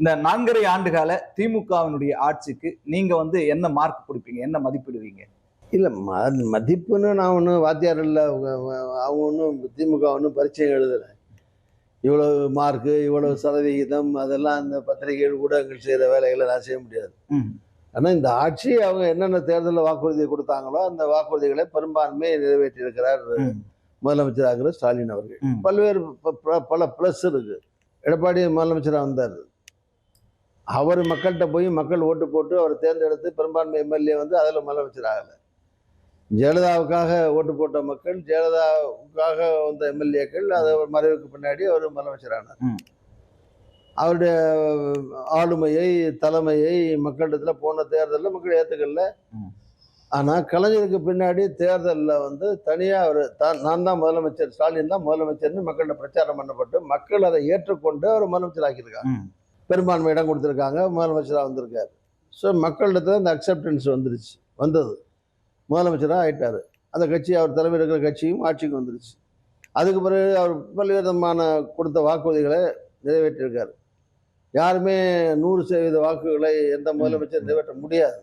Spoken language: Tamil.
இந்த 4.5 ஆண்டுகால திமுகவினுடைய ஆட்சிக்கு நீங்க வந்து என்ன மார்க் கொடுப்பீங்க? என்ன மதிப்பிடுவீங்க? இல்ல மதிப்புன்னு நான் ஒன்றும் வாத்தியார் இல்ல. அவங்க ஒன்றும் திமுக ஒன்றும் பரீட்சை எழுதல. இவ்வளவு மார்க்கு, இவ்வளவு சதவிகிதம் அதெல்லாம் அந்த பத்திரிகைகள், ஊடகங்கள் செய்யற வேலைகளை நான் செய்ய முடியாது. ம். ஆனா இந்த ஆட்சி அவங்க என்னென்ன தேர்தலில் வாக்குறுதி கொடுத்தாங்களோ அந்த வாக்குறுதிகளை பெரும்பான்மை நிறைவேற்றி இருக்கிறார் ம். முதலமைச்சராகிற ஸ்டாலின் அவர்கள். ம். பல்வேறு பல பிளஸ் இருக்கு. எடப்பாடி முதலமைச்சராக வந்தார். அவர் மக்கள்கிட்ட போய் மக்கள் ஓட்டு போட்டு அவர் தேர்ந்தெடுத்து பெரும்பான்மை எம்எல்ஏ வந்து அதில் முதலமைச்சர் ஆகலை. ஜெயலலிதாவுக்காக ஓட்டு போட்ட மக்கள், ஜெயலலிதாவுக்காக வந்த எம்எல்ஏக்கள் அது மறைவுக்கு பின்னாடி அவர் முதலமைச்சரானார். ம். அவருடைய ஆளுமையை, தலைமையை மக்களிடத்துல போன தேர்தலில் மக்கள் ஏற்றுக்கல. ம். ஆனா கலைஞருக்கு பின்னாடி தேர்தலில் வந்து தனியா அவர் நான் தான் முதலமைச்சர், ஸ்டாலின் தான் முதலமைச்சர்னு மக்கள்கிட்ட பிரச்சாரம் பண்ணப்பட்டு மக்கள் அதை ஏற்றுக்கொண்டு அவர் முதலமைச்சர் ஆக்கியிருக்காங்க. ம். பெரும்பான்மை இடம் கொடுத்துருக்காங்க, முதலமைச்சராக வந்திருக்காரு. ஸோ மக்களிடத்துல இந்த அக்செப்டன்ஸ் வந்தது. முதலமைச்சராக ஆயிட்டாரு. அந்த கட்சி அவர் தலைமையில் இருக்கிற கட்சியும் ஆட்சிக்கு வந்துருச்சு. அதுக்கு பிறகு அவர் பல்வேறு விதமான கொடுத்த வாக்குறுதிகளை நிறைவேற்றியிருக்காரு. யாருமே 100% வாக்குகளை எந்த முதலமைச்சர் நிறைவேற்ற முடியாது.